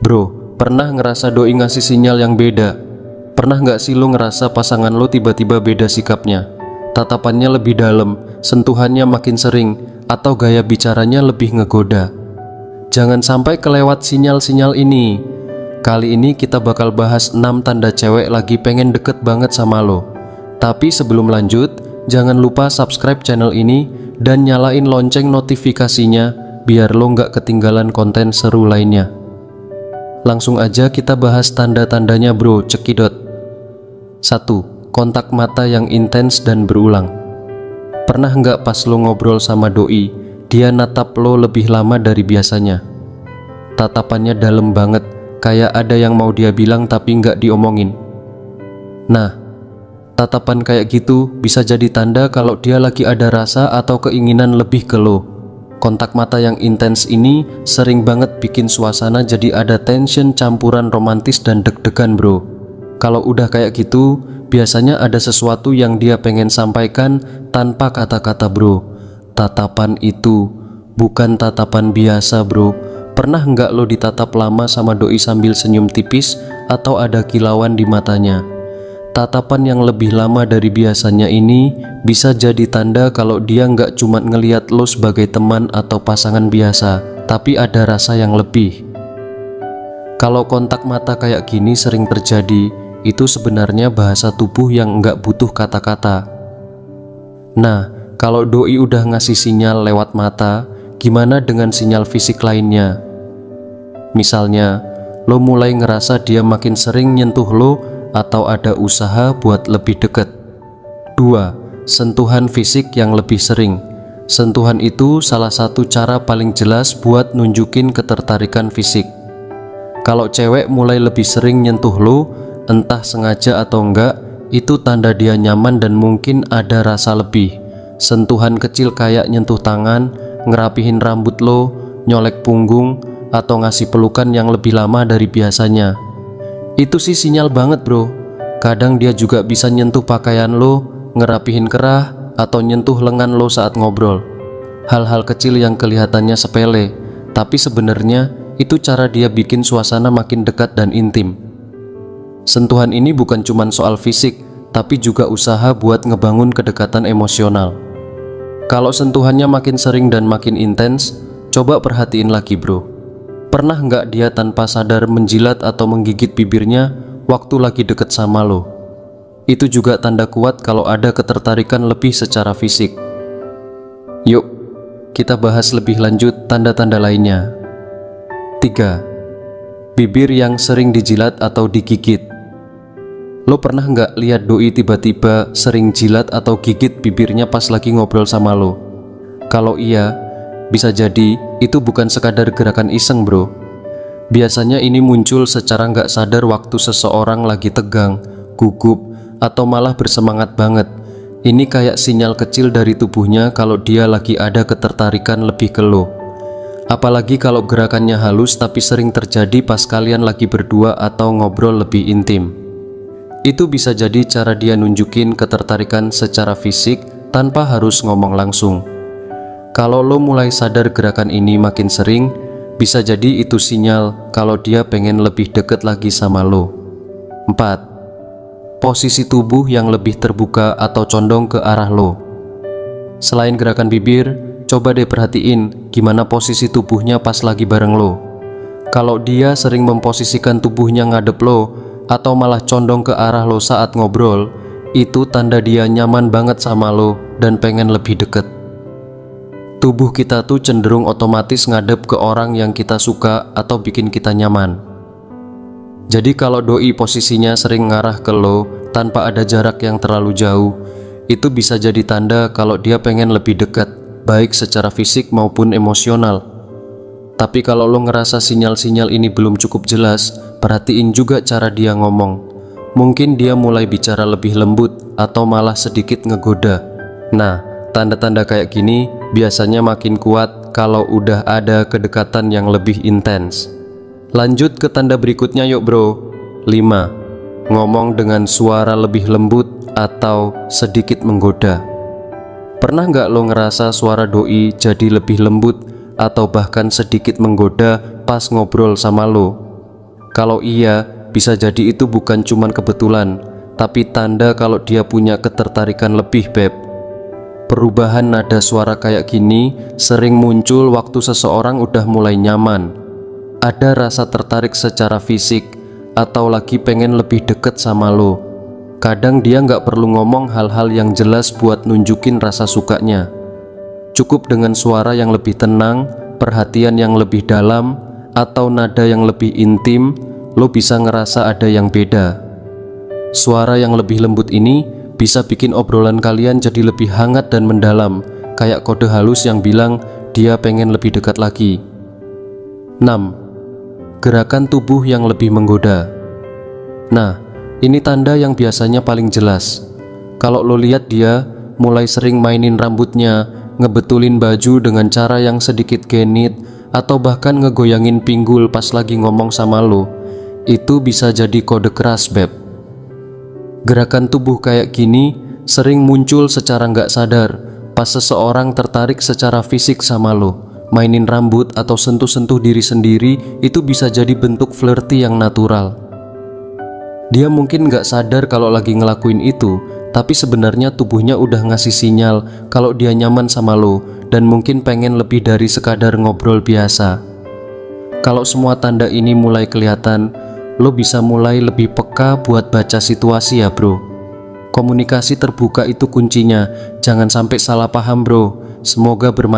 Bro, pernah ngerasa doi ngasih sinyal yang beda? Pernah nggak sih lo ngerasa pasangan lo tiba-tiba beda sikapnya? Tatapannya lebih dalam, sentuhannya makin sering, atau gaya bicaranya lebih ngegoda? Jangan sampai kelewat sinyal-sinyal ini. Kali ini kita bakal bahas 6 tanda cewek lagi pengen deket banget sama lo. Tapi sebelum lanjut, jangan lupa subscribe channel ini dan nyalain lonceng notifikasinya biar lo nggak ketinggalan konten seru lainnya. Langsung aja kita bahas tanda-tandanya bro, cekidot. 1. Kontak mata yang intens dan berulang. Pernah nggak pas lo ngobrol sama doi, dia natap lo lebih lama dari biasanya? Tatapannya dalam banget, kayak ada yang mau dia bilang tapi nggak diomongin. Nah, tatapan kayak gitu bisa jadi tanda kalau dia lagi ada rasa atau keinginan lebih ke lo. Kontak mata yang intens ini sering banget bikin suasana jadi ada tension campuran romantis dan deg-degan bro. Kalau udah kayak gitu, biasanya ada sesuatu yang dia pengen sampaikan tanpa kata-kata bro. Tatapan itu bukan tatapan biasa bro. Pernah nggak lo ditatap lama sama doi sambil senyum tipis atau ada kilauan di matanya? Tatapan yang lebih lama dari biasanya ini bisa jadi tanda kalau dia nggak cuma ngeliat lo sebagai teman atau pasangan biasa, tapi ada rasa yang lebih. Kalau kontak mata kayak gini sering terjadi, itu sebenarnya bahasa tubuh yang nggak butuh kata-kata. Nah, kalau doi udah ngasih sinyal lewat mata, gimana dengan sinyal fisik lainnya? Misalnya, lo mulai ngerasa dia makin sering nyentuh lo atau ada usaha buat lebih dekat. 2. Sentuhan fisik yang lebih sering. Sentuhan itu salah satu cara paling jelas buat nunjukin ketertarikan fisik. Kalau cewek mulai lebih sering nyentuh lo, entah sengaja atau enggak, itu tanda dia nyaman dan mungkin ada rasa lebih. Sentuhan kecil kayak nyentuh tangan, ngerapihin rambut lo, nyolek punggung, atau ngasih pelukan yang lebih lama dari biasanya. Itu sih sinyal banget bro. Kadang dia juga bisa nyentuh pakaian lo, ngerapihin kerah, atau nyentuh lengan lo saat ngobrol. Hal-hal kecil yang kelihatannya sepele, tapi sebenarnya itu cara dia bikin suasana makin dekat dan intim. Sentuhan ini bukan cuma soal fisik, tapi juga usaha buat ngebangun kedekatan emosional. Kalau sentuhannya makin sering dan makin intens, coba perhatiin lagi bro. Pernah nggak dia tanpa sadar menjilat atau menggigit bibirnya waktu lagi deket sama lo? Itu juga tanda kuat kalau ada ketertarikan lebih secara fisik. Yuk, kita bahas lebih lanjut tanda-tanda lainnya. 3. Bibir yang sering dijilat atau digigit. Lo pernah nggak lihat doi tiba-tiba sering jilat atau gigit bibirnya pas lagi ngobrol sama lo? Kalau iya, bisa jadi itu bukan sekadar gerakan iseng bro. Biasanya ini muncul secara nggak sadar waktu seseorang lagi tegang, gugup, atau malah bersemangat banget. Ini kayak sinyal kecil dari tubuhnya kalau dia lagi ada ketertarikan lebih ke lo. Apalagi kalau gerakannya halus tapi sering terjadi pas kalian lagi berdua atau ngobrol lebih intim. Itu bisa jadi cara dia nunjukin ketertarikan secara fisik tanpa harus ngomong langsung. Kalau lo mulai sadar gerakan ini makin sering, bisa jadi itu sinyal kalau dia pengen lebih deket lagi sama lo. 4. Posisi tubuh yang lebih terbuka atau condong ke arah lo. Selain gerakan bibir, coba deh perhatiin gimana posisi tubuhnya pas lagi bareng lo. Kalau dia sering memposisikan tubuhnya ngadep lo, atau malah condong ke arah lo saat ngobrol, itu tanda dia nyaman banget sama lo dan pengen lebih deket. Tubuh kita tuh cenderung otomatis ngadep ke orang yang kita suka atau bikin kita nyaman. Jadi kalau doi posisinya sering ngarah ke lo tanpa ada jarak yang terlalu jauh, itu bisa jadi tanda kalau dia pengen lebih dekat, baik secara fisik maupun emosional. Tapi kalau lo ngerasa sinyal-sinyal ini belum cukup jelas, perhatiin juga cara dia ngomong. Mungkin dia mulai bicara lebih lembut atau malah sedikit ngegoda. Nah, tanda-tanda kayak gini biasanya makin kuat kalau udah ada kedekatan yang lebih intens. Lanjut ke tanda berikutnya yuk bro. 5. Ngomong dengan suara lebih lembut atau sedikit menggoda. Pernah nggak lo ngerasa suara doi jadi lebih lembut atau bahkan sedikit menggoda pas ngobrol sama lo? Kalau iya, bisa jadi itu bukan cuman kebetulan, tapi tanda kalau dia punya ketertarikan lebih, Beb. Perubahan nada suara kayak gini sering muncul waktu seseorang udah mulai nyaman, ada rasa tertarik secara fisik, atau lagi pengen lebih deket sama lo. Kadang dia nggak perlu ngomong hal-hal yang jelas buat nunjukin rasa sukanya. Cukup dengan suara yang lebih tenang, perhatian yang lebih dalam, atau nada yang lebih intim, lo bisa ngerasa ada yang beda. Suara yang lebih lembut ini bisa bikin obrolan kalian jadi lebih hangat dan mendalam, kayak kode halus yang bilang dia pengen lebih dekat lagi. 6. Gerakan tubuh yang lebih menggoda. Nah, ini tanda yang biasanya paling jelas. Kalau lo lihat dia mulai sering mainin rambutnya, ngebetulin baju dengan cara yang sedikit genit, atau bahkan ngegoyangin pinggul pas lagi ngomong sama lo, itu bisa jadi kode keras, Beb. Gerakan tubuh kayak gini sering muncul secara nggak sadar pas seseorang tertarik secara fisik sama lo. Mainin rambut atau sentuh-sentuh diri sendiri itu bisa jadi bentuk flirty yang natural. Dia mungkin nggak sadar kalau lagi ngelakuin itu, tapi sebenarnya tubuhnya udah ngasih sinyal kalau dia nyaman sama lo dan mungkin pengen lebih dari sekadar ngobrol biasa. Kalau semua tanda ini mulai kelihatan, lo bisa mulai lebih peka buat baca situasi ya, bro. Komunikasi terbuka itu kuncinya, jangan sampai salah paham, bro. Semoga bermanfaat.